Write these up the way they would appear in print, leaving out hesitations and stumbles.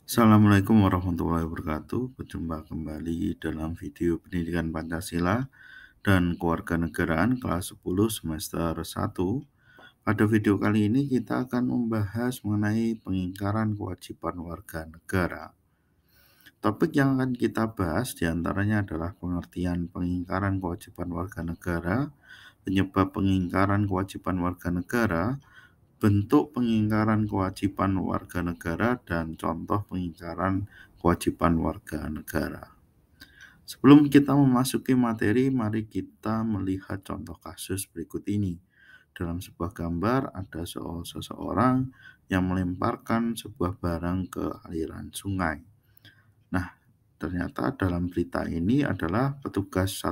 Assalamualaikum warahmatullahi wabarakatuh. Berjumpa kembali dalam video pendidikan Pancasila dan Kewarganegaraan kelas 10 semester 1. Pada video kali ini kita akan membahas mengenai pengingkaran kewajiban warga negara. Topik yang akan kita bahas diantaranya adalah pengertian pengingkaran kewajiban warga negara, penyebab pengingkaran kewajiban warga negara, bentuk pengingkaran kewajiban warga negara, dan contoh pengingkaran kewajiban warga negara. Sebelum kita memasuki materi, mari kita melihat contoh kasus berikut ini. Dalam sebuah gambar, ada seseorang yang melemparkan sebuah barang ke aliran sungai. Nah, ternyata dalam berita ini adalah petugas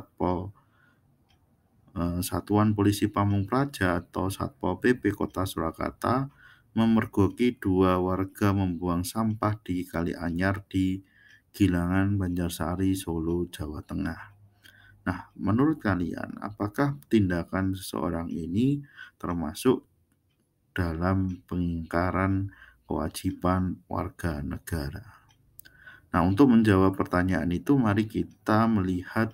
Satuan Polisi Pamung Praja atau Satpol PP Kota Surakarta memergoki dua warga membuang sampah di Kali Anyar di Gilangan, Banjarsari, Solo, Jawa Tengah. Nah, menurut kalian, apakah tindakan seseorang ini termasuk dalam pengingkaran kewajiban warga negara? Nah, untuk menjawab pertanyaan itu, mari kita melihat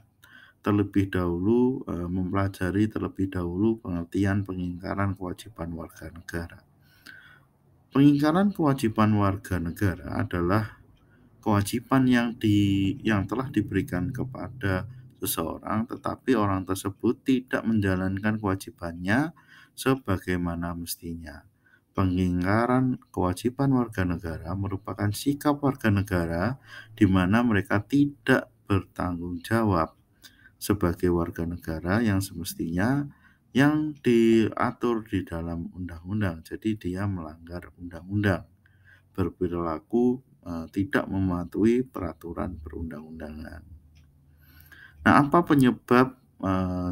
terlebih dahulu, mempelajari terlebih dahulu pengertian pengingkaran kewajiban warga negara. Pengingkaran kewajiban warga negara adalah kewajiban yang telah diberikan kepada seseorang, tetapi orang tersebut tidak menjalankan kewajibannya sebagaimana mestinya. Pengingkaran kewajiban warga negara merupakan sikap warga negara di mana mereka tidak bertanggung jawab sebagai warga negara yang semestinya yang diatur di dalam undang-undang. Jadi dia melanggar undang-undang, berperilaku tidak mematuhi peraturan perundang-undangan. Nah, apa penyebab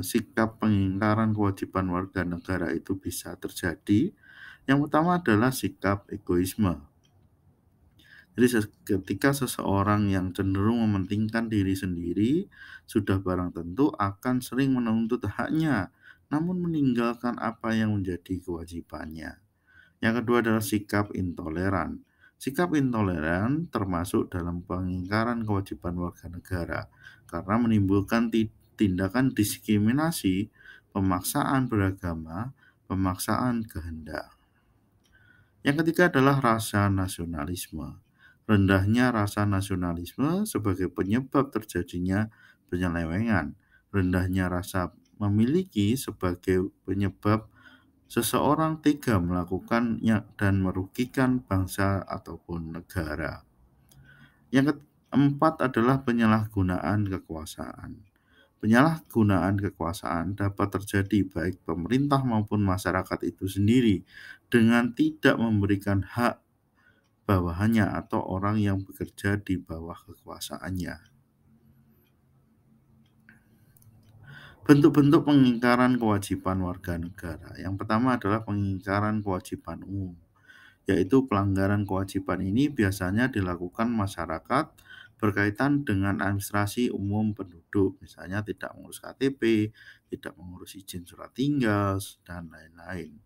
sikap pengingkaran kewajiban warga negara itu bisa terjadi? Yang pertama adalah sikap egoisme. Jadi ketika seseorang yang cenderung mementingkan diri sendiri, sudah barang tentu akan sering menuntut haknya, namun meninggalkan apa yang menjadi kewajibannya. Yang kedua adalah sikap intoleran. Sikap intoleran termasuk dalam pengingkaran kewajiban warga negara karena menimbulkan tindakan diskriminasi, pemaksaan beragama, pemaksaan kehendak. Yang ketiga adalah rasa nasionalisme. Rendahnya rasa nasionalisme sebagai penyebab terjadinya penyelewengan. Rendahnya rasa memiliki sebagai penyebab seseorang tega melakukannya dan merugikan bangsa ataupun negara. Yang keempat adalah penyalahgunaan kekuasaan. Penyalahgunaan kekuasaan dapat terjadi baik pemerintah maupun masyarakat itu sendiri dengan tidak memberikan hak bawahannya atau orang yang bekerja di bawah kekuasaannya. Bentuk-bentuk pengingkaran kewajiban warga negara. Yang pertama adalah pengingkaran kewajiban umum, yaitu pelanggaran kewajiban ini biasanya dilakukan masyarakat berkaitan dengan administrasi umum penduduk, misalnya tidak mengurus KTP, tidak mengurus izin surat tinggal, dan lain-lain.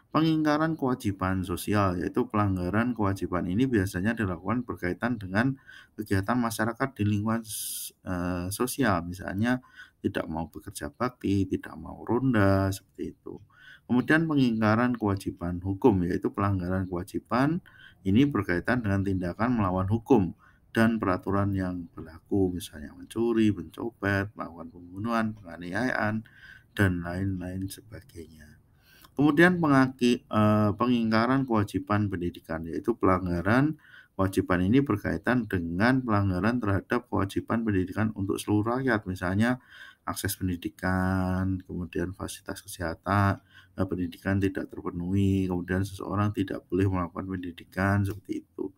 Pengingkaran kewajiban sosial, yaitu pelanggaran kewajiban ini biasanya dilakukan berkaitan dengan kegiatan masyarakat di lingkungan sosial, misalnya tidak mau bekerja bakti, tidak mau ronda, seperti itu. Kemudian pengingkaran kewajiban hukum, yaitu pelanggaran kewajiban ini berkaitan dengan tindakan melawan hukum dan peraturan yang berlaku, misalnya mencuri, mencopet, melakukan pembunuhan, penganiayaan, dan lain-lain sebagainya. Kemudian pengingkaran kewajiban pendidikan, yaitu pelanggaran kewajiban ini berkaitan dengan pelanggaran terhadap kewajiban pendidikan untuk seluruh rakyat, misalnya akses pendidikan, kemudian fasilitas kesehatan, pendidikan tidak terpenuhi, kemudian seseorang tidak boleh melakukan pendidikan, seperti itu.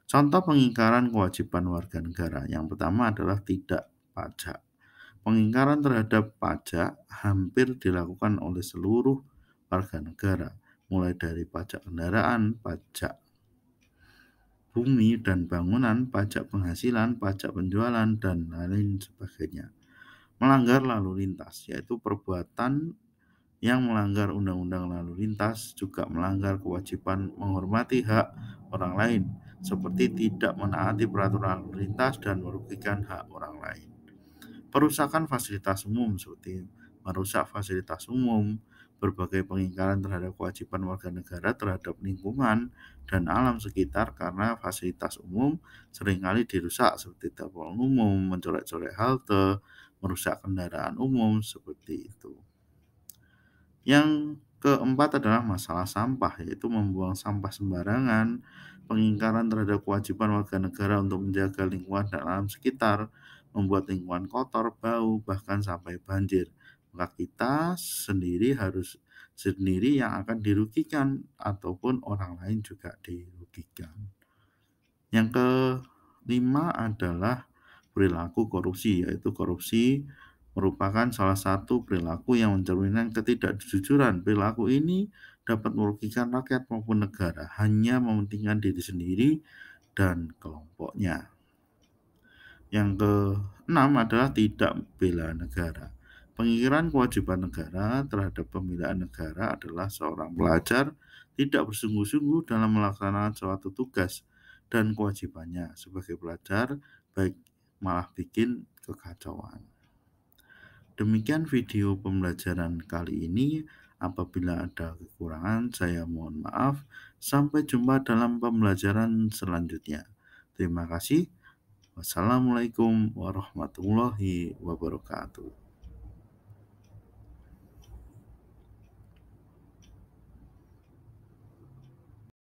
Contoh pengingkaran kewajiban warga negara, yang pertama adalah tidak pajak. Pengingkaran terhadap pajak hampir dilakukan oleh seluruh warga negara, mulai dari pajak kendaraan, pajak bumi dan bangunan, pajak penghasilan, pajak penjualan, dan lain sebagainya. Melanggar lalu lintas, yaitu perbuatan Yang melanggar undang-undang lalu lintas juga melanggar kewajiban menghormati hak orang lain, seperti tidak menaati peraturan lalu lintas dan merugikan hak orang lain. Perusakan fasilitas umum seperti merusak fasilitas umum, berbagai pengingkaran terhadap kewajiban warga negara terhadap lingkungan dan alam sekitar karena fasilitas umum seringkali dirusak seperti dapur umum, mencoret-coret halte, merusak kendaraan umum seperti itu. Yang keempat adalah masalah sampah, yaitu membuang sampah sembarangan, pengingkaran terhadap kewajiban warga negara untuk menjaga lingkungan dan alam sekitar, membuat lingkungan kotor, bau, bahkan sampai banjir. Maka kita sendiri yang akan dirugikan ataupun orang lain juga dirugikan. Yang kelima adalah perilaku korupsi, yaitu korupsi merupakan salah satu perilaku yang mencerminkan ketidakjujuran. Perilaku ini dapat merugikan rakyat maupun negara, hanya mementingkan diri sendiri dan kelompoknya. Yang keenam adalah tidak bela negara. Pengingkaran kewajiban negara terhadap pembelaan negara adalah seorang pelajar tidak bersungguh-sungguh dalam melaksanakan suatu tugas dan kewajibannya sebagai pelajar, baik malah bikin kekacauan. Demikian video pembelajaran kali ini. Apabila ada kekurangan, saya mohon maaf. Sampai jumpa dalam pembelajaran selanjutnya. Terima kasih. Wassalamualaikum warahmatullahi wabarakatuh.